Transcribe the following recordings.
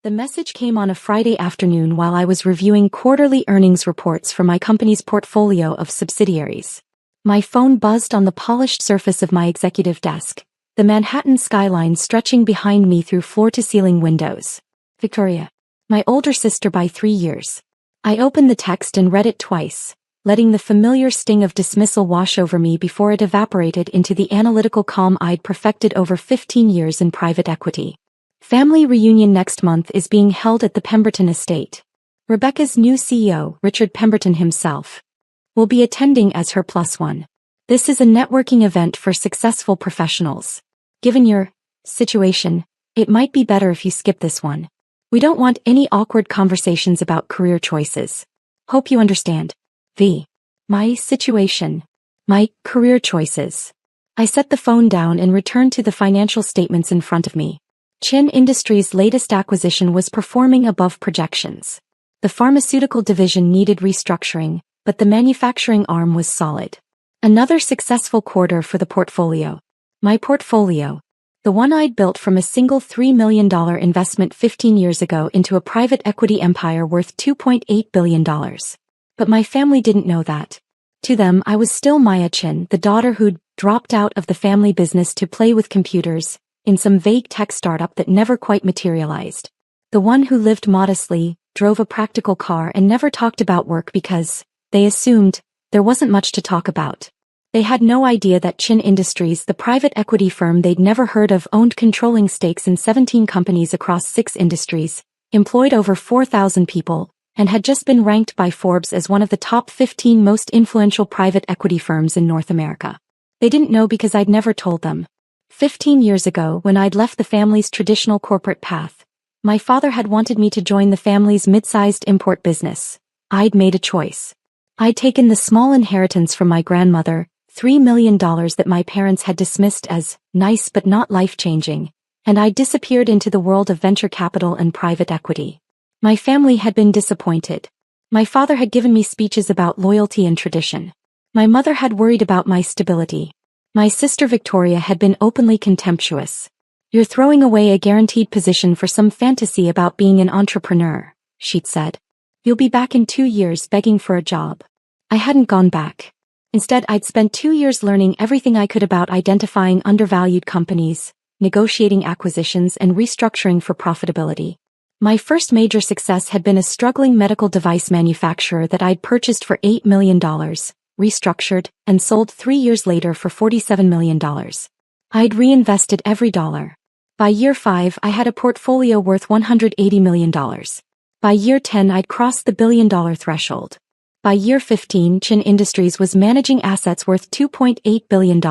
The message came on a Friday afternoon while I was reviewing quarterly earnings reports for my company's portfolio of subsidiaries. My phone buzzed on the polished surface of my executive desk, the Manhattan skyline stretching behind me through floor-to-ceiling windows. Victoria. My older sister by 3 years. I opened the text and read it twice, letting the familiar sting of dismissal wash over me before it evaporated into the analytical calm I'd perfected over 15 years in private equity. Family reunion next month is being held at the Pemberton estate. Rebecca's new CEO, Richard Pemberton himself, will be attending as her +1. This is a networking event for successful professionals. Given your situation, it might be better if you skip this one. We don't want any awkward conversations about career choices. Hope you understand. V. My situation. My career choices. I set the phone down and returned to the financial statements in front of me. Chin Industries' latest acquisition was performing above projections. The pharmaceutical division needed restructuring, but the manufacturing arm was solid. Another successful quarter for the portfolio. My portfolio. The one I'd built from a single $3 million investment 15 years ago into a private equity empire worth $2.8 billion. But my family didn't know that. To them, I was still Maya Chin, the daughter who'd dropped out of the family business to play with computers, in some vague tech startup that never quite materialized. The one who lived modestly, drove a practical car and never talked about work because, they assumed, there wasn't much to talk about. They had no idea that Chin Industries, the private equity firm they'd never heard of, owned controlling stakes in 17 companies across 6 industries, employed over 4,000 people, and had just been ranked by Forbes as one of the top 15 most influential private equity firms in North America. They didn't know because I'd never told them. 15 years ago, when I'd left the family's traditional corporate path, my father had wanted me to join the family's mid-sized import business. I'd made a choice. I'd taken the small inheritance from my grandmother, $3 million that my parents had dismissed as nice but not life-changing, and I disappeared into the world of venture capital and private equity. My family had been disappointed. My father had given me speeches about loyalty and tradition. My mother had worried about my stability. My sister Victoria had been openly contemptuous. "You're throwing away a guaranteed position for some fantasy about being an entrepreneur," she'd said. "You'll be back in 2 years begging for a job." I hadn't gone back. Instead, I'd spent 2 years learning everything I could about identifying undervalued companies, negotiating acquisitions, and restructuring for profitability. My first major success had been a struggling medical device manufacturer that I'd purchased for $8 million, restructured, and sold 3 years later for $47 million. I'd reinvested every dollar. By year 5, I had a portfolio worth $180 million. By year 10, I'd crossed the billion-dollar threshold. By year 15, Chin Industries was managing assets worth $2.8 billion,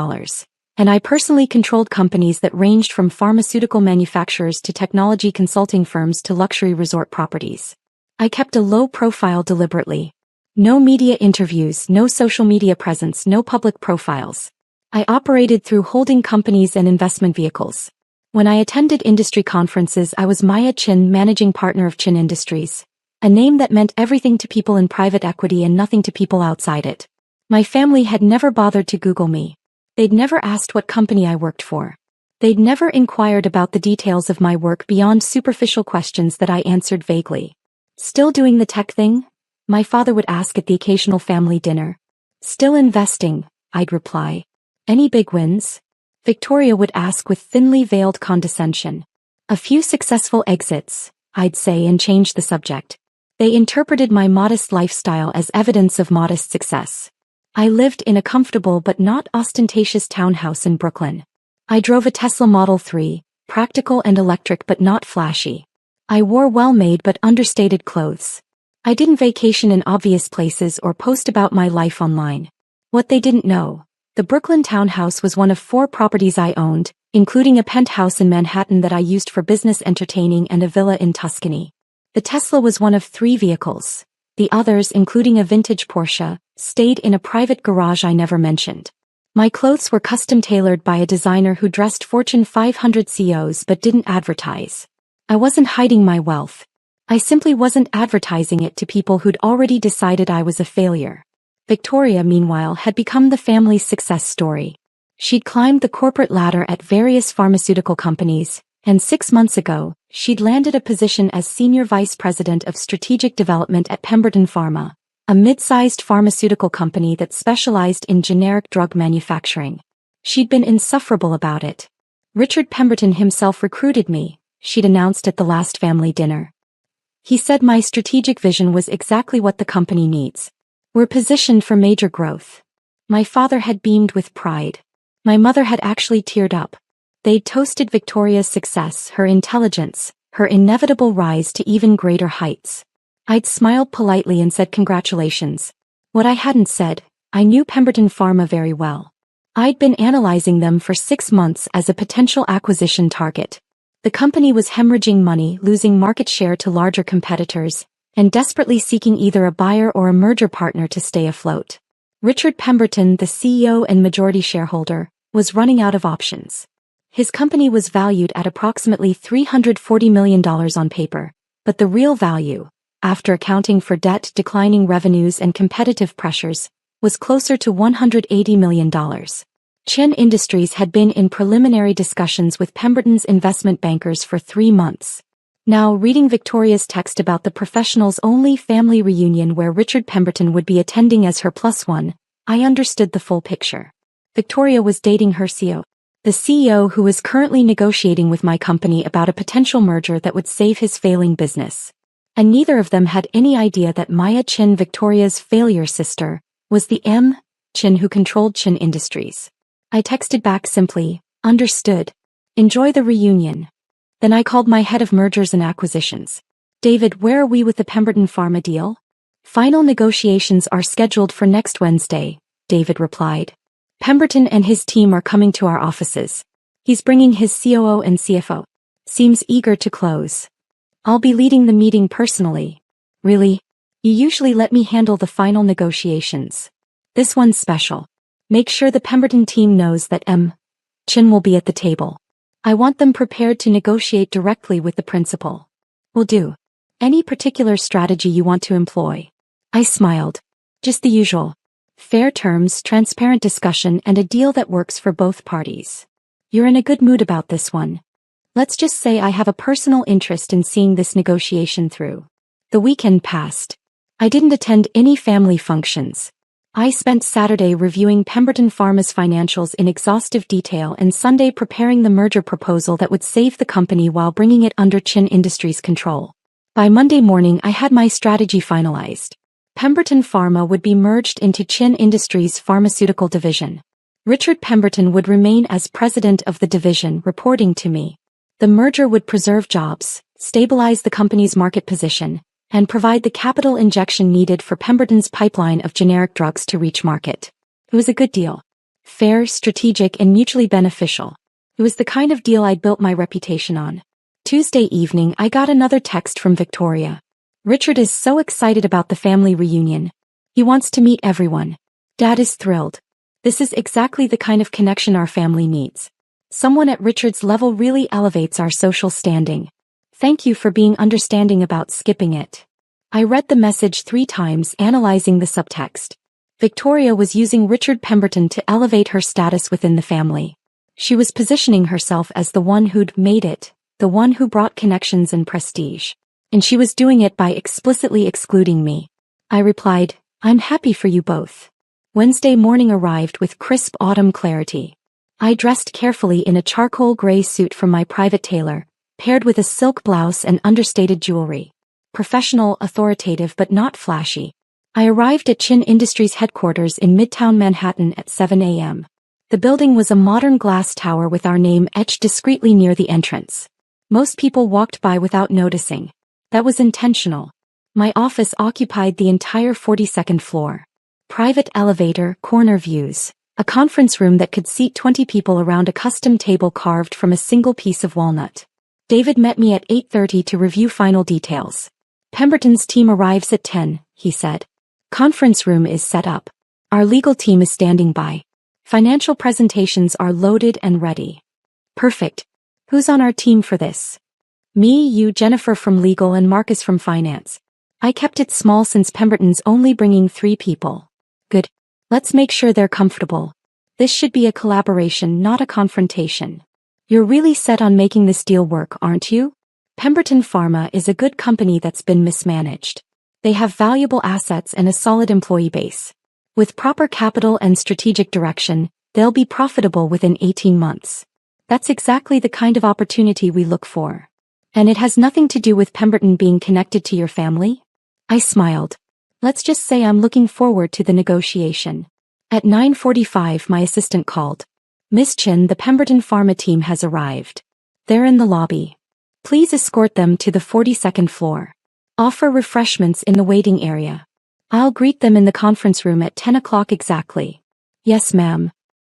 and I personally controlled companies that ranged from pharmaceutical manufacturers to technology consulting firms to luxury resort properties. I kept a low profile deliberately. No media interviews, no social media presence, no public profiles. I operated through holding companies and investment vehicles. When I attended industry conferences, I was Maya Chin, managing partner of Chin Industries, a name that meant everything to people in private equity and nothing to people outside it. My family had never bothered to Google me. They'd never asked what company I worked for. They'd never inquired about the details of my work beyond superficial questions that I answered vaguely. "Still doing the tech thing?" my father would ask at the occasional family dinner. "Still investing," I'd reply. "Any big wins?" Victoria would ask with thinly veiled condescension. "A few successful exits," I'd say, and change the subject. They interpreted my modest lifestyle as evidence of modest success. I lived in a comfortable but not ostentatious townhouse in Brooklyn. I drove a Tesla Model 3, practical and electric but not flashy. I wore well-made but understated clothes. I didn't vacation in obvious places or post about my life online. What they didn't know: the Brooklyn townhouse was one of 4 properties I owned, including a penthouse in Manhattan that I used for business entertaining and a villa in Tuscany. The Tesla was one of 3 vehicles. The others, including a vintage Porsche, stayed in a private garage I never mentioned. My clothes were custom-tailored by a designer who dressed Fortune 500 CEOs but didn't advertise. I wasn't hiding my wealth. I simply wasn't advertising it to people who'd already decided I was a failure. Victoria, meanwhile, had become the family's success story. She'd climbed the corporate ladder at various pharmaceutical companies, And 6 months ago, she'd landed a position as Senior Vice President of Strategic Development at Pemberton Pharma, a mid-sized pharmaceutical company that specialized in generic drug manufacturing. She'd been insufferable about it. Richard Pemberton himself recruited me, she'd announced at the last family dinner. He said my strategic vision was exactly what the company needs. We're positioned for major growth. My father had beamed with pride. My mother had actually teared up. They'd toasted Victoria's success, her intelligence, her inevitable rise to even greater heights. I'd smiled politely and said congratulations. What I hadn't said, I knew Pemberton Pharma very well. I'd been analyzing them for 6 months as a potential acquisition target. The company was hemorrhaging money, losing market share to larger competitors, and desperately seeking either a buyer or a merger partner to stay afloat. Richard Pemberton, the CEO and majority shareholder, was running out of options. His company was valued at approximately $340 million on paper, but the real value, after accounting for debt, declining revenues and competitive pressures, was closer to $180 million. Chen Industries had been in preliminary discussions with Pemberton's investment bankers for 3 months. Now, reading Victoria's text about the professionals-only family reunion where Richard Pemberton would be attending as her +1, I understood the full picture. Victoria was dating her CEO. The CEO who was currently negotiating with my company about a potential merger that would save his failing business. And neither of them had any idea that Maya Chen, Victoria's failure sister, was the Chen who controlled Chen Industries. I texted back simply, understood. Enjoy the reunion. Then I called my head of mergers and acquisitions. David, where are we with the Pemberton Pharma deal? Final negotiations are scheduled for next Wednesday, David replied. Pemberton and his team are coming to our offices. He's bringing his COO and CFO. Seems eager to close. I'll be leading the meeting personally. Really? You usually let me handle the final negotiations. This one's special. Make sure the Pemberton team knows that Chen will be at the table. I want them prepared to negotiate directly with the principal. Will do. Any particular strategy you want to employ? I smiled. Just the usual. Fair terms, transparent discussion, and a deal that works for both parties. You're in a good mood about this one. Let's just say I have a personal interest in seeing this negotiation through. The weekend passed. I didn't attend any family functions. I spent Saturday reviewing Pemberton Pharma's financials in exhaustive detail and Sunday preparing the merger proposal that would save the company while bringing it under Chen Industries' control. By Monday morning I had my strategy finalized. Pemberton Pharma would be merged into Chen Industries' pharmaceutical division. Richard Pemberton would remain as president of the division, reporting to me. The merger would preserve jobs, stabilize the company's market position, and provide the capital injection needed for Pemberton's pipeline of generic drugs to reach market. It was a good deal. Fair, strategic, and mutually beneficial. It was the kind of deal I'd built my reputation on. Tuesday evening I got another text from Victoria. Richard is so excited about the family reunion. He wants to meet everyone. Dad is thrilled. This is exactly the kind of connection our family needs. Someone at Richard's level really elevates our social standing. Thank you for being understanding about skipping it. I read the message 3 times, analyzing the subtext. Victoria was using Richard Pemberton to elevate her status within the family. She was positioning herself as the one who'd made it, the one who brought connections and prestige. And she was doing it by explicitly excluding me. I replied, I'm happy for you both. Wednesday morning arrived with crisp autumn clarity. I dressed carefully in a charcoal gray suit from my private tailor, paired with a silk blouse and understated jewelry. Professional, authoritative, but not flashy. I arrived at Chen Industries headquarters in Midtown Manhattan at 7 a.m. The building was a modern glass tower with our name etched discreetly near the entrance. Most people walked by without noticing. That was intentional. My office occupied the entire 42nd floor. Private elevator, corner views. A conference room that could seat 20 people around a custom table carved from a single piece of walnut. David met me at 8:30 to review final details. Pemberton's team arrives at 10, he said. Conference room is set up. Our legal team is standing by. Financial presentations are loaded and ready. Perfect. Who's on our team for this? Me, you, Jennifer from legal, and Marcus from finance. I kept it small since Pemberton's only bringing 3 people. Good. Let's make sure they're comfortable. This should be a collaboration, not a confrontation. You're really set on making this deal work, aren't you? Pemberton Pharma is a good company that's been mismanaged. They have valuable assets and a solid employee base. With proper capital and strategic direction, they'll be profitable within 18 months. That's exactly the kind of opportunity we look for. And it has nothing to do with Pemberton being connected to your family? I smiled. Let's just say I'm looking forward to the negotiation. At 9:45, my assistant called. Miss Chin, the Pemberton Pharma team has arrived. They're in the lobby. Please escort them to the 42nd floor. Offer refreshments in the waiting area. I'll greet them in the conference room at 10 o'clock exactly. Yes, ma'am.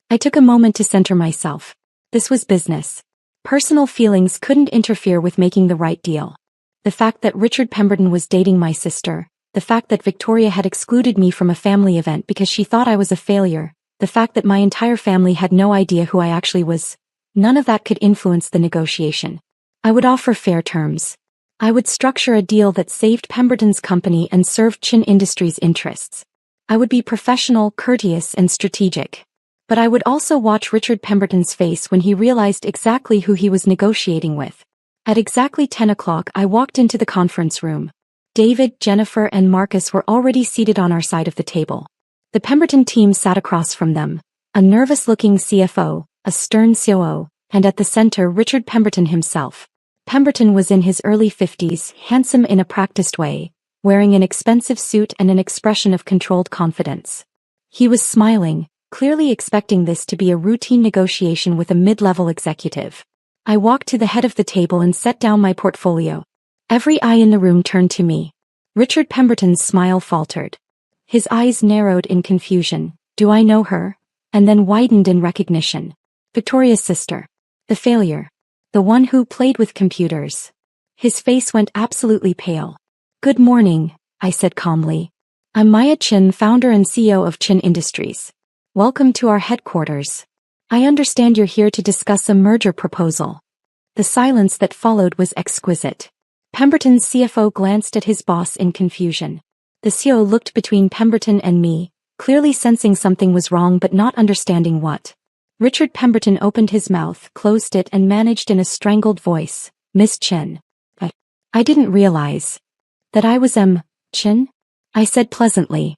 I took a moment to center myself. This was business. Personal feelings couldn't interfere with making the right deal. The fact that Richard Pemberton was dating my sister, the fact that Victoria had excluded me from a family event because she thought I was a failure, the fact that my entire family had no idea who I actually was, none of that could influence the negotiation. I would offer fair terms. I would structure a deal that saved Pemberton's company and served Chin Industries' interests. I would be professional, courteous, and strategic. But I would also watch Richard Pemberton's face when he realized exactly who he was negotiating with. At exactly 10 o'clock, I walked into the conference room. David, Jennifer, and Marcus were already seated on our side of the table. The Pemberton team sat across from them, a nervous-looking CFO, a stern COO, and at the center Richard Pemberton himself. Pemberton was in his early 50s, handsome in a practiced way, wearing an expensive suit and an expression of controlled confidence. He was smiling, clearly expecting this to be a routine negotiation with a mid-level executive. I walked to the head of the table and set down my portfolio. Every eye in the room turned to me. Richard Pemberton's smile faltered. His eyes narrowed in confusion. Do I know her? And then widened in recognition. Victoria's sister. The failure. The one who played with computers. His face went absolutely pale. Good morning, I said calmly. I'm Maya Chin, founder and CEO of Chin Industries. Welcome to our headquarters. I understand you're here to discuss a merger proposal. The silence that followed was exquisite. Pemberton's CFO glanced at his boss in confusion. The CEO looked between Pemberton and me, clearly sensing something was wrong but not understanding what. Richard Pemberton opened his mouth, closed it, and managed in a strangled voice, Miss Chin. I didn't realize that I was Chin? I said pleasantly.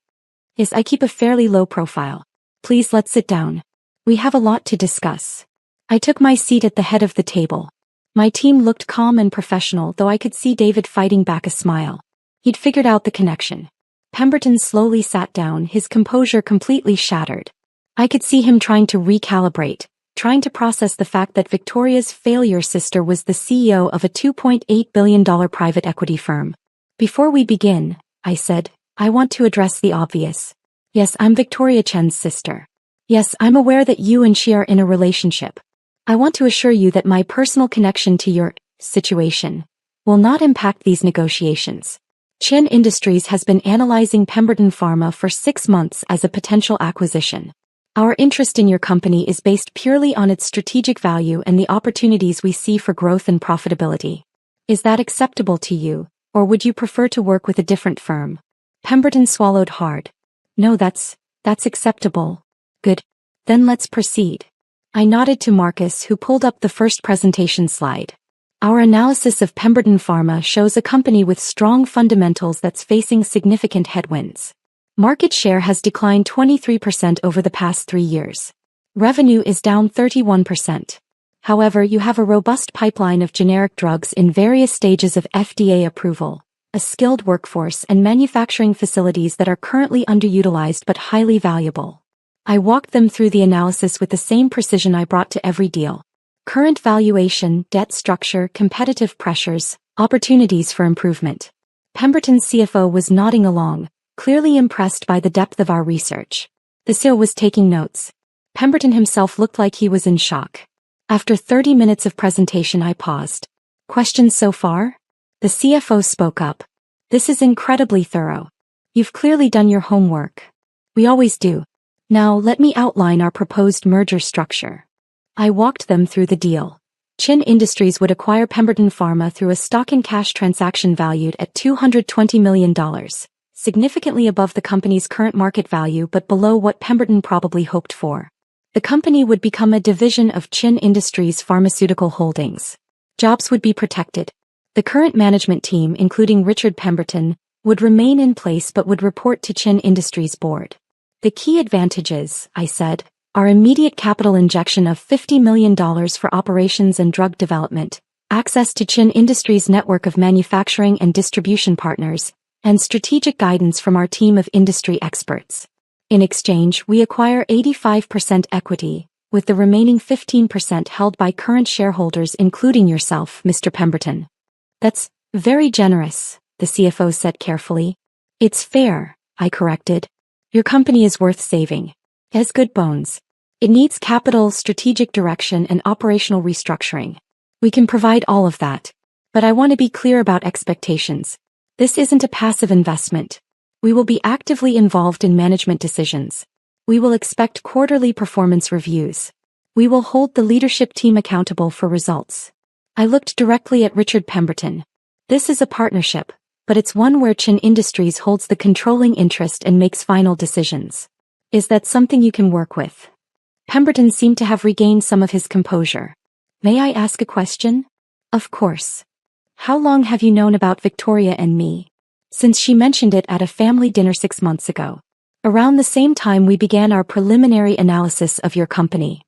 Yes, I keep a fairly low profile. Please let's sit down. We have a lot to discuss. I took my seat at the head of the table. My team looked calm and professional, though I could see David fighting back a smile. He'd figured out the connection. Pemberton slowly sat down, his composure completely shattered. I could see him trying to recalibrate, trying to process the fact that Victoria's failure sister was the CEO of a $2.8 billion private equity firm. Before we begin, I said, I want to address the obvious. Yes, I'm Victoria Chen's sister. Yes, I'm aware that you and she are in a relationship. I want to assure you that my personal connection to your situation will not impact these negotiations. Chin Industries has been analyzing Pemberton Pharma for 6 months as a potential acquisition. Our interest in your company is based purely on its strategic value and the opportunities we see for growth and profitability. Is that acceptable to you, or would you prefer to work with a different firm? Pemberton swallowed hard. No, that's acceptable. Good. Then let's proceed. I nodded to Marcus, who pulled up the first presentation slide. Our analysis of Pemberton Pharma shows a company with strong fundamentals that's facing significant headwinds. Market share has declined 23% over the past 3 years. Revenue is down 31%. However, you have a robust pipeline of generic drugs in various stages of FDA approval, a skilled workforce, and manufacturing facilities that are currently underutilized but highly valuable. I walked them through the analysis with the same precision I brought to every deal. Current valuation, debt structure, competitive pressures, opportunities for improvement. Pemberton's CFO was nodding along, clearly impressed by the depth of our research. The CEO was taking notes. Pemberton himself looked like he was in shock. After 30 minutes of presentation, I paused. Questions so far? The CFO spoke up. This is incredibly thorough. You've clearly done your homework. We always do. Now let me outline our proposed merger structure. I walked them through the deal. Chin Industries would acquire Pemberton Pharma through a stock-and-cash transaction valued at $220 million. Significantly above the company's current market value but below what Pemberton probably hoped for. The company would become a division of Chin Industries Pharmaceutical Holdings. Jobs would be protected. The current management team, including Richard Pemberton, would remain in place but would report to Chin Industries board. The key advantages, I said, are immediate capital injection of $50 million for operations and drug development, access to Chin Industries' network of manufacturing and distribution partners, and strategic guidance from our team of industry experts. In exchange, we acquire 85% equity, with the remaining 15% held by current shareholders including yourself, Mr. Pemberton. That's very generous, the CFO said carefully. It's fair, I corrected. Your company is worth saving. It has good bones. It needs capital, strategic direction, and operational restructuring. We can provide all of that. But I want to be clear about expectations. This isn't a passive investment. We will be actively involved in management decisions. We will expect quarterly performance reviews. We will hold the leadership team accountable for results. I looked directly at Richard Pemberton. This is a partnership, but it's one where Chin Industries holds the controlling interest and makes final decisions. Is that something you can work with? Pemberton seemed to have regained some of his composure. May I ask a question? Of course. How long have you known about Victoria and me? Since she mentioned it at a family dinner 6 months ago. Around the same time we began our preliminary analysis of your company.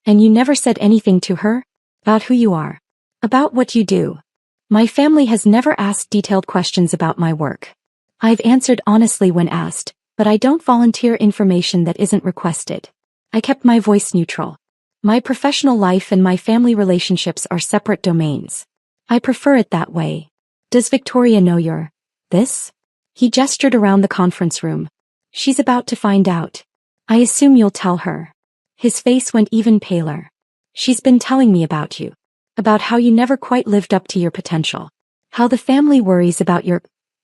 And you never said anything to her? About who you are? About what you do? My family has never asked detailed questions about my work. I've answered honestly when asked, but I don't volunteer information that isn't requested. I kept my voice neutral. My professional life and my family relationships are separate domains. I prefer it that way. Does Victoria know you're this? He gestured around the conference room. She's about to find out. I assume you'll tell her. His face went even paler. She's been telling me about you. About how you never quite lived up to your potential. How the family worries about your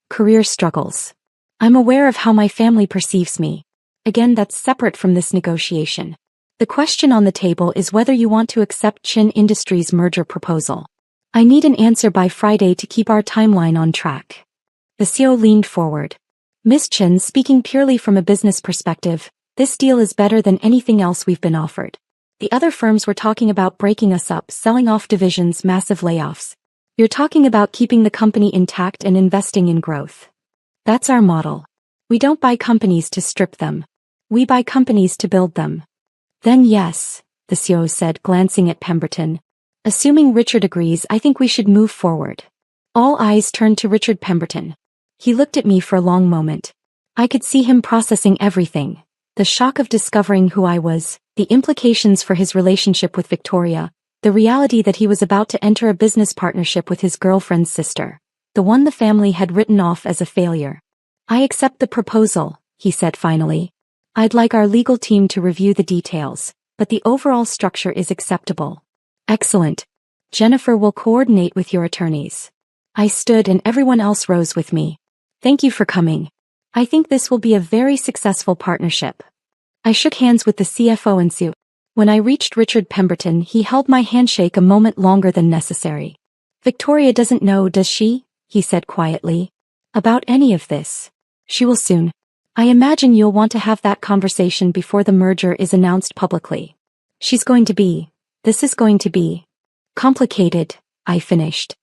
career struggles. I'm aware of how my family perceives me. Again, that's separate from this negotiation. The question on the table is whether you want to accept Chin Industries' merger proposal. I need an answer by Friday to keep our timeline on track. The CEO leaned forward. Miss Chin, speaking purely from a business perspective, this deal is better than anything else we've been offered. The other firms were talking about breaking us up, selling off divisions, massive layoffs. You're talking about keeping the company intact and investing in growth. That's our model. We don't buy companies to strip them. We buy companies to build them. Then yes, the CEO said, glancing at Pemberton. Assuming Richard agrees, I think we should move forward. All eyes turned to Richard Pemberton. He looked at me for a long moment. I could see him processing everything. The shock of discovering who I was, the implications for his relationship with Victoria, the reality that he was about to enter a business partnership with his girlfriend's sister, the one the family had written off as a failure. I accept the proposal, he said finally. I'd like our legal team to review the details, but the overall structure is acceptable. Excellent. Jennifer will coordinate with your attorneys. I stood and everyone else rose with me. Thank you for coming. I think this will be a very successful partnership. I shook hands with the CFO and CEO. When I reached Richard Pemberton, he held my handshake a moment longer than necessary. Victoria doesn't know, does she? He said quietly. About any of this. She will soon. I imagine you'll want to have that conversation before the merger is announced publicly. This is going to be complicated, I finished.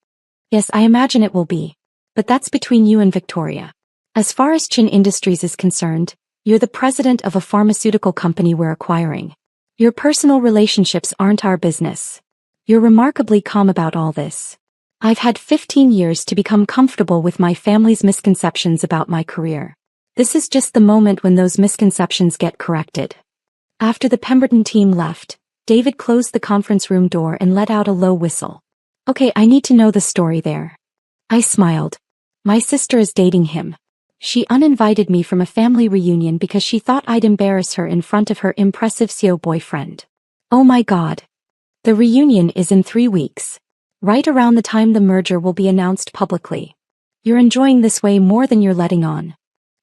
Yes, I imagine it will be. But that's between you and Victoria. As far as Chin Industries is concerned, you're the president of a pharmaceutical company we're acquiring. Your personal relationships aren't our business. You're remarkably calm about all this. I've had 15 years to become comfortable with my family's misconceptions about my career. This is just the moment when those misconceptions get corrected. After the Pemberton team left, David closed the conference room door and let out a low whistle. Okay, I need to know the story there. I smiled. My sister is dating him. She uninvited me from a family reunion because she thought I'd embarrass her in front of her impressive CEO boyfriend. Oh my God. The reunion is in 3 weeks. Right around the time the merger will be announced publicly. You're enjoying this way more than you're letting on.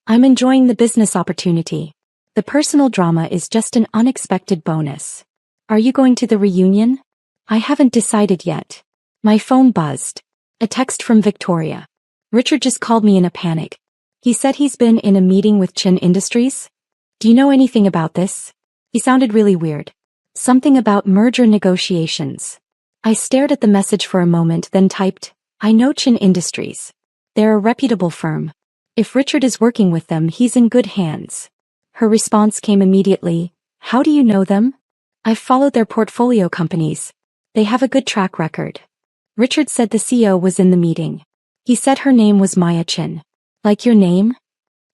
I'm enjoying the business opportunity. The personal drama is just an unexpected bonus. Are you going to the reunion? I haven't decided yet. My phone buzzed. A text from Victoria. Richard just called me in a panic. He said he's been in a meeting with Chin Industries. Do you know anything about this? He sounded really weird. Something about merger negotiations. I stared at the message for a moment, then typed, I know Chin Industries. They're a reputable firm. If Richard is working with them, he's in good hands. Her response came immediately, how do you know them? I've followed their portfolio companies. They have a good track record. Richard said the CEO was in the meeting. He said her name was Maya Chin. Like your name?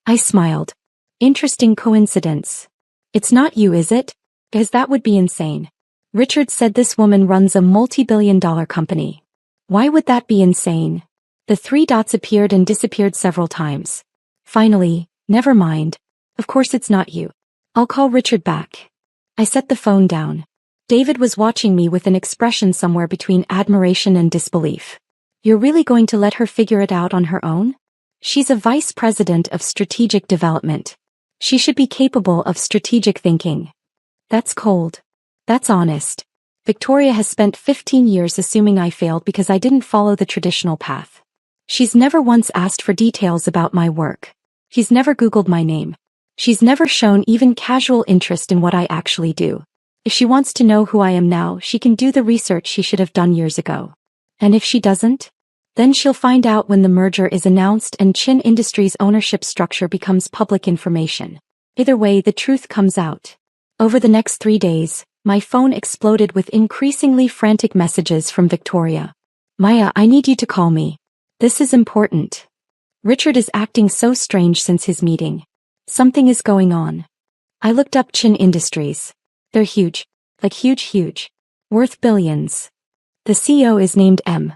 I smiled. Interesting coincidence. It's not you, is it? Because that would be insane. Richard said this woman runs a multi-billion-dollar company. Why would that be insane? The three dots appeared and disappeared several times. Finally, never mind. Of course it's not you. I'll call Richard back. I set the phone down. David was watching me with an expression somewhere between admiration and disbelief. You're really going to let her figure it out on her own? She's a vice president of strategic development. She should be capable of strategic thinking. That's cold. That's honest. Victoria has spent 15 years assuming I failed because I didn't follow the traditional path. She's never once asked for details about my work. She's never Googled my name. She's never shown even casual interest in what I actually do. If she wants to know who I am now, she can do the research she should have done years ago. And if she doesn't? Then she'll find out when the merger is announced and Chin Industries' ownership structure becomes public information. Either way, the truth comes out. Over the next 3 days, my phone exploded with increasingly frantic messages from Victoria. Maya, I need you to call me. This is important. Richard is acting so strange since his meeting. Something is going on. I looked up Chin Industries. They're huge. Like huge. Worth billions. The CEO is named M.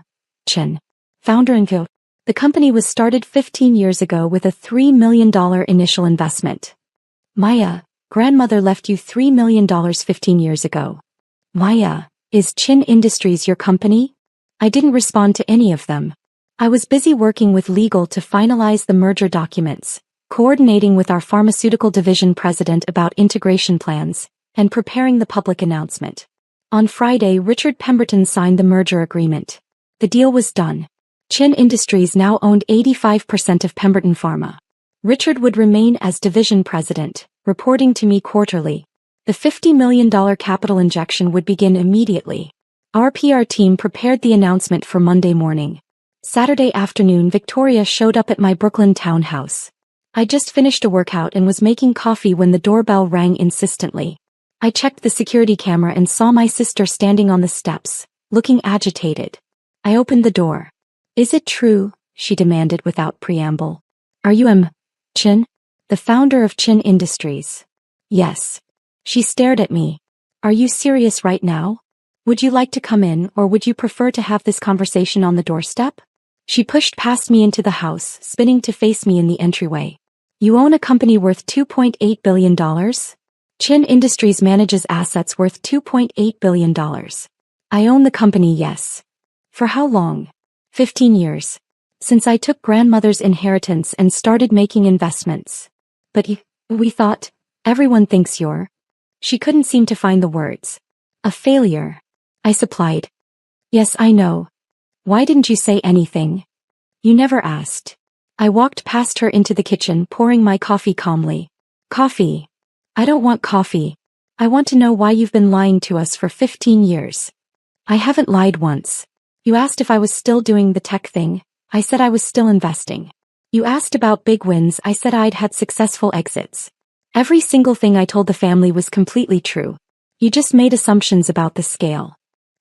Chin. Founder and co. The company was started 15 years ago with a $3 million initial investment. Maya, grandmother left you $3 million 15 years ago. Maya, is Chin Industries your company? I didn't respond to any of them. I was busy working with legal to finalize the merger documents, coordinating with our pharmaceutical division president about integration plans, and preparing the public announcement. On Friday, Richard Pemberton signed the merger agreement. The deal was done. Chin Industries now owned 85% of Pemberton Pharma. Richard would remain as division president, reporting to me quarterly. The $50 million capital injection would begin immediately. Our PR team prepared the announcement for Monday morning. Saturday afternoon, Victoria showed up at my Brooklyn townhouse. I just finished a workout and was making coffee when the doorbell rang insistently. I checked the security camera and saw my sister standing on the steps, looking agitated. I opened the door. Is it true? She demanded without preamble. Are you M. Chin? The founder of Chin Industries? Yes. She stared at me. Are you serious right now? Would you like to come in, or would you prefer to have this conversation on the doorstep? She pushed past me into the house, spinning to face me in the entryway. You own a company worth $2.8 billion? Chin Industries manages assets worth $2.8 billion. I own the company, yes. For how long? 15 years. Since I took grandmother's inheritance and started making investments. But we thought, everyone thinks you're. She couldn't seem to find the words. A failure. I supplied. Yes, I know. Why didn't you say anything? You never asked. I walked past her into the kitchen, pouring my coffee calmly. Coffee. I don't want coffee. I want to know why you've been lying to us for 15 years. I haven't lied once. You asked if I was still doing the tech thing. I said I was still investing. You asked about big wins. I said I'd had successful exits. Every single thing I told the family was completely true. You just made assumptions about the scale.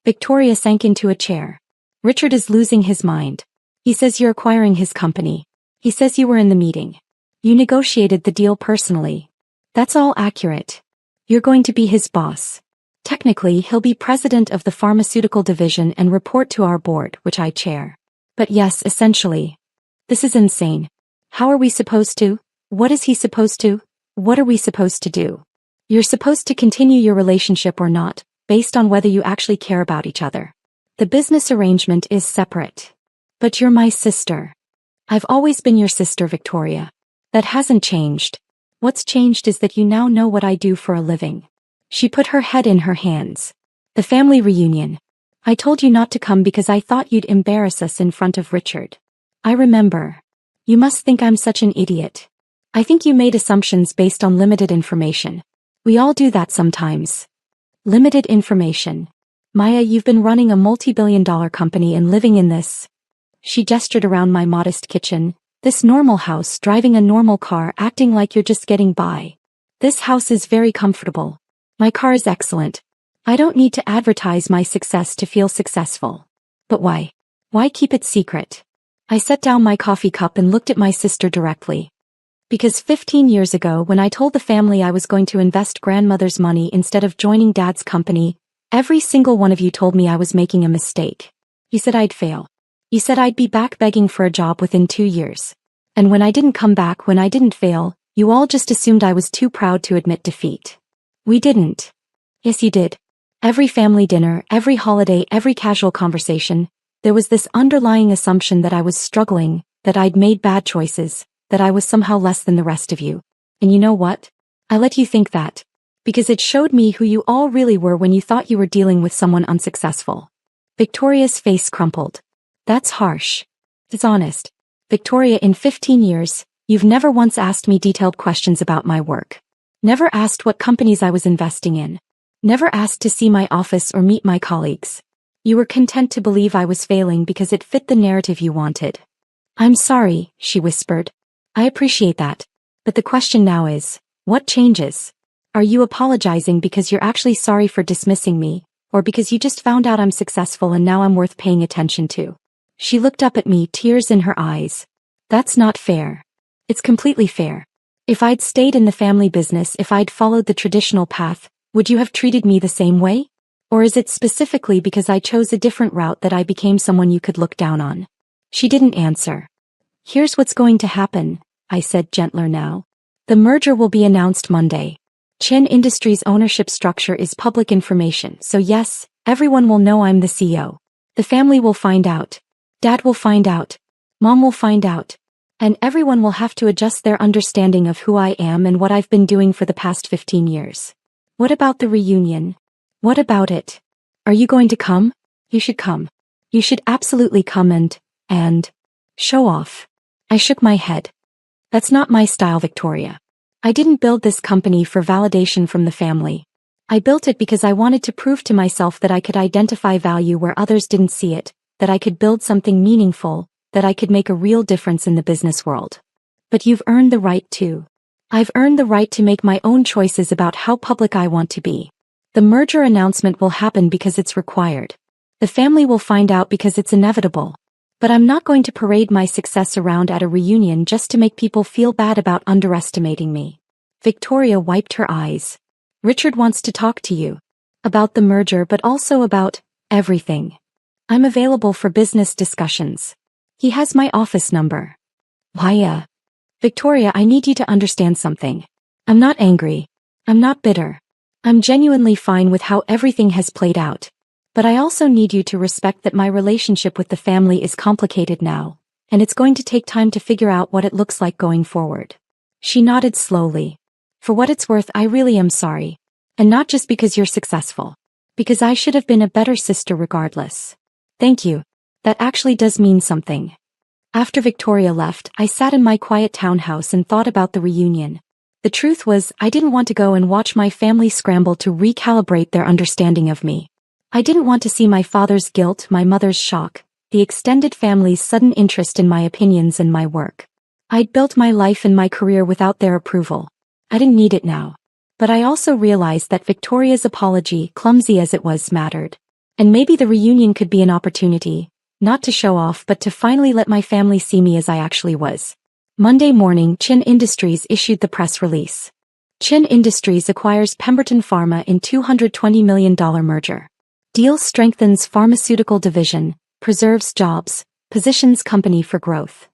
Victoria sank into a chair. Richard is losing his mind. He says you're acquiring his company. He says you were in the meeting. You negotiated the deal personally. That's all accurate. You're going to be his boss. Technically, he'll be president of the pharmaceutical division and report to our board, which I chair. But yes, essentially. This is insane. How are we supposed to? What is he supposed to? What are we supposed to do? You're supposed to continue your relationship or not, based on whether you actually care about each other. The business arrangement is separate. But you're my sister. I've always been your sister, Victoria. That hasn't changed. What's changed is that you now know what I do for a living. She put her head in her hands. The family reunion. I told you not to come because I thought you'd embarrass us in front of Richard. I remember. You must think I'm such an idiot. I think you made assumptions based on limited information. We all do that sometimes. Limited information. Maya, you've been running a multi-billion-dollar company and living in this. She gestured around my modest kitchen. This normal house, driving a normal car, acting like you're just getting by. This house is very comfortable. My car is excellent. I don't need to advertise my success to feel successful. But why? Why keep it secret? I set down my coffee cup and looked at my sister directly. Because 15 years ago, when I told the family I was going to invest grandmother's money instead of joining Dad's company, every single one of you told me I was making a mistake. You said I'd fail. You said I'd be back begging for a job within 2 years. And when I didn't come back, when I didn't fail, you all just assumed I was too proud to admit defeat. We didn't. Yes, you did. Every family dinner, every holiday, every casual conversation, there was this underlying assumption that I was struggling, that I'd made bad choices, that I was somehow less than the rest of you. And you know what? I let you think that. Because it showed me who you all really were when you thought you were dealing with someone unsuccessful. Victoria's face crumpled. That's harsh. It's honest. Victoria, in 15 years, you've never once asked me detailed questions about my work. Never asked what companies I was investing in. Never asked to see my office or meet my colleagues. You were content to believe I was failing because it fit the narrative you wanted. I'm sorry, she whispered. I appreciate that. But the question now is, what changes? Are you apologizing because you're actually sorry for dismissing me, or because you just found out I'm successful and now I'm worth paying attention to? She looked up at me, tears in her eyes. That's not fair. It's completely fair. If I'd stayed in the family business, if I'd followed the traditional path, would you have treated me the same way? Or is it specifically because I chose a different route that I became someone you could look down on? She didn't answer. Here's what's going to happen, I said, gentler now. The merger will be announced Monday. Chin Industries' ownership structure is public information, so yes, everyone will know I'm the CEO. The family will find out. Dad will find out. Mom will find out. And everyone will have to adjust their understanding of who I am and what I've been doing for the past 15 years. What about the reunion? What about it? Are you going to come? You should come. You should absolutely come and show off. I shook my head. That's not my style, Victoria. I didn't build this company for validation from the family. I built it because I wanted to prove to myself that I could identify value where others didn't see it, that I could build something meaningful, that I could make a real difference in the business world. But you've earned the right to. I've earned the right to make my own choices about how public I want to be. The merger announcement will happen because it's required. The family will find out because it's inevitable. But I'm not going to parade my success around at a reunion just to make people feel bad about underestimating me. Victoria wiped her eyes. Richard wants to talk to you. About the merger, but also about everything. I'm available for business discussions. He has my office number. Why, Victoria, I need you to understand something. I'm not angry. I'm not bitter. I'm genuinely fine with how everything has played out. But I also need you to respect that my relationship with the family is complicated now, and it's going to take time to figure out what it looks like going forward. She nodded slowly. For what it's worth, I really am sorry. And not just because you're successful. Because I should have been a better sister regardless. Thank you. That actually does mean something. After Victoria left, I sat in my quiet townhouse and thought about the reunion. The truth was, I didn't want to go and watch my family scramble to recalibrate their understanding of me. I didn't want to see my father's guilt, my mother's shock, the extended family's sudden interest in my opinions and my work. I'd built my life and my career without their approval. I didn't need it now. But I also realized that Victoria's apology, clumsy as it was, mattered. And maybe the reunion could be an opportunity, not to show off but to finally let my family see me as I actually was. Monday morning, Chin Industries issued the press release. Chin Industries acquires Pemberton Pharma in $220 million merger. Deal strengthens pharmaceutical division, preserves jobs, positions company for growth.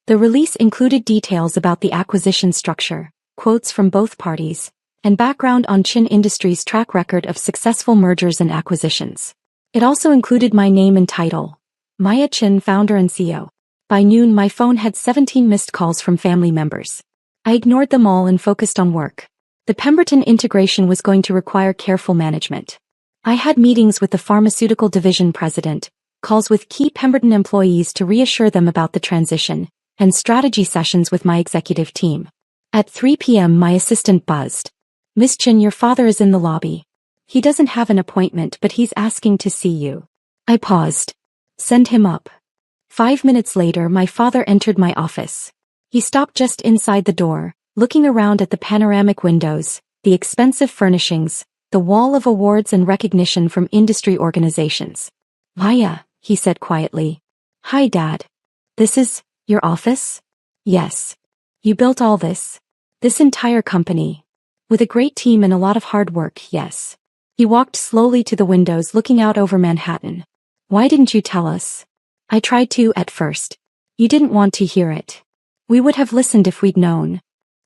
The release included details about the acquisition structure, quotes from both parties, and background on Chin Industries' track record of successful mergers and acquisitions. It also included my name and title, Maya Chin, founder and CEO. By noon, my phone had 17 missed calls from family members. I ignored them all and focused on work. The Pemberton integration was going to require careful management. I had meetings with the pharmaceutical division president, calls with key Pemberton employees to reassure them about the transition, and strategy sessions with my executive team. At 3 p.m. my assistant buzzed. Miss Chin, your father is in the lobby. He doesn't have an appointment, but he's asking to see you. I paused. Send him up. 5 minutes later, my father entered my office. He stopped just inside the door, looking around at the panoramic windows, the expensive furnishings, the wall of awards and recognition from industry organizations. Maya, he said quietly. Hi, Dad. This is your office? Yes. You built all this? This entire company? With a great team and a lot of hard work, yes. He walked slowly to the windows looking out over Manhattan. Why didn't you tell us? I tried to at first. You didn't want to hear it. We would have listened if we'd known.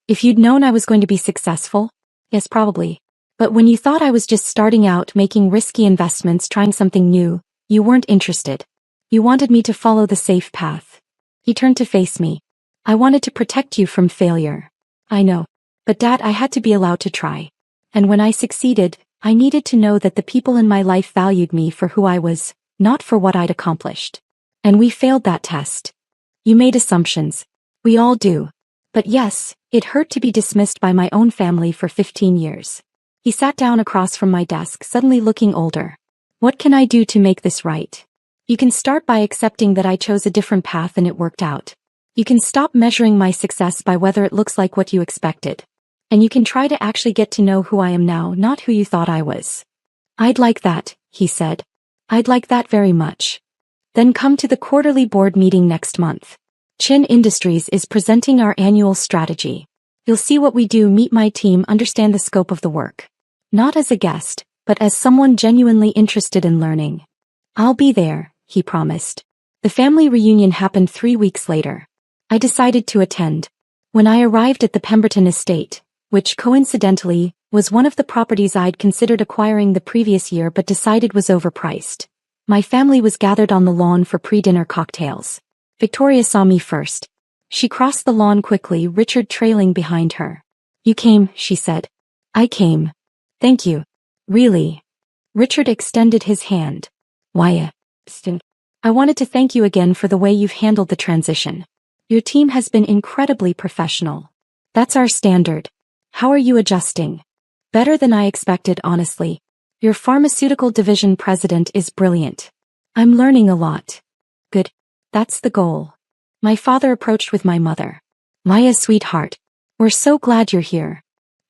If you'd known I was going to be successful? Yes, probably. But when you thought I was just starting out making risky investments trying something new, you weren't interested. You wanted me to follow the safe path. He turned to face me. I wanted to protect you from failure. I know. But Dad, I had to be allowed to try. And when I succeeded, I needed to know that the people in my life valued me for who I was, not for what I'd accomplished. And we failed that test. You made assumptions. We all do. But yes, it hurt to be dismissed by my own family for 15 years. He sat down across from my desk, suddenly looking older. What can I do to make this right? You can start by accepting that I chose a different path and it worked out. You can stop measuring my success by whether it looks like what you expected. And you can try to actually get to know who I am now, not who you thought I was. I'd like that, he said. I'd like that very much. Then come to the quarterly board meeting next month. Chin Industries is presenting our annual strategy. You'll see what we do, meet my team, understand the scope of the work. Not as a guest, but as someone genuinely interested in learning. I'll be there, he promised. The family reunion happened 3 weeks later. I decided to attend. When I arrived at the Pemberton estate, which coincidentally was one of the properties I'd considered acquiring the previous year but decided was overpriced, my family was gathered on the lawn for pre-dinner cocktails. Victoria saw me first. She crossed the lawn quickly, Richard trailing behind her. You came, she said. I came. Thank you. Really? Richard extended his hand. Why, I wanted to thank you again for the way you've handled the transition. Your team has been incredibly professional. That's our standard. How are you adjusting? Better than I expected, honestly. Your pharmaceutical division president is brilliant. I'm learning a lot. Good. That's the goal. My father approached with my mother. Maya, sweetheart. We're so glad you're here.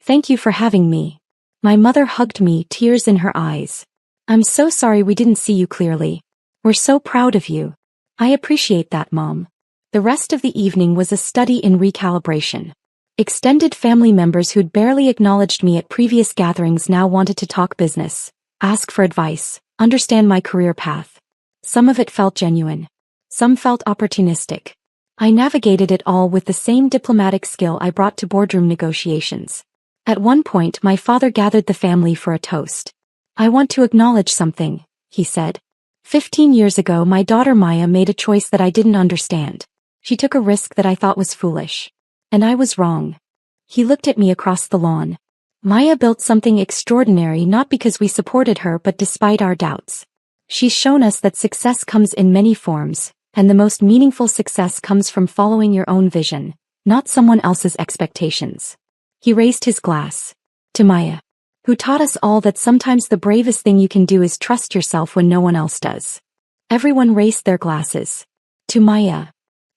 Thank you for having me. My mother hugged me, tears in her eyes. I'm so sorry we didn't see you clearly. We're so proud of you. I appreciate that, Mom. The rest of the evening was a study in recalibration. Extended family members who'd barely acknowledged me at previous gatherings now wanted to talk business, ask for advice, understand my career path. Some of it felt genuine. Some felt opportunistic. I navigated it all with the same diplomatic skill I brought to boardroom negotiations. At one point, my father gathered the family for a toast. I want to acknowledge something, he said. 15 years ago, my daughter Maya made a choice that I didn't understand. She took a risk that I thought was foolish. And I was wrong. He looked at me across the lawn. Maya built something extraordinary not because we supported her but despite our doubts. She's shown us that success comes in many forms, and the most meaningful success comes from following your own vision, not someone else's expectations. He raised his glass. To Maya, who taught us all that sometimes the bravest thing you can do is trust yourself when no one else does. Everyone raised their glasses. To Maya.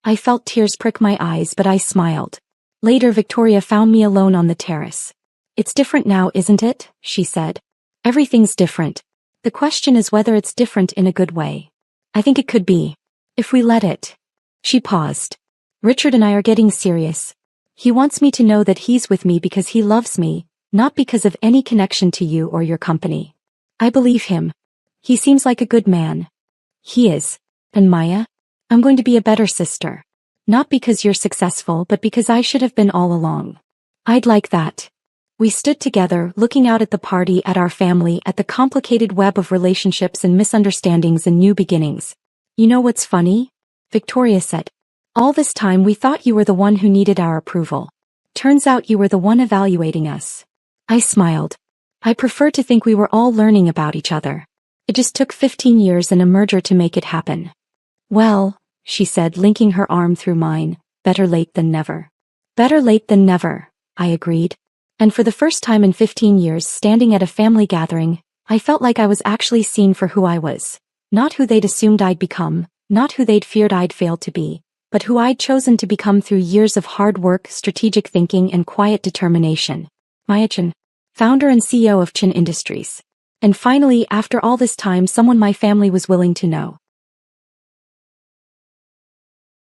I felt tears prick my eyes, but I smiled. Later, Victoria found me alone on the terrace. It's different now, isn't it? She said. Everything's different. The question is whether it's different in a good way. I think it could be. If we let it. She paused. Richard and I are getting serious. He wants me to know that he's with me because he loves me, not because of any connection to you or your company. I believe him. He seems like a good man. He is. And Maya? I'm going to be a better sister. Not because you're successful, but because I should have been all along. I'd like that. We stood together, looking out at the party, at our family, at the complicated web of relationships and misunderstandings and new beginnings. You know what's funny? Victoria said. All this time we thought you were the one who needed our approval. Turns out you were the one evaluating us. I smiled. I prefer to think we were all learning about each other. It just took 15 years and a merger to make it happen. Well, she said, linking her arm through mine, better late than never. Better late than never, I agreed. And for the first time in 15 years, standing at a family gathering, I felt like I was actually seen for who I was. Not who they'd assumed I'd become, not who they'd feared I'd failed to be, but who I'd chosen to become through years of hard work, strategic thinking, and quiet determination. Maya Chen, founder and CEO of Chen Industries. And finally, after all this time, someone my family was willing to know.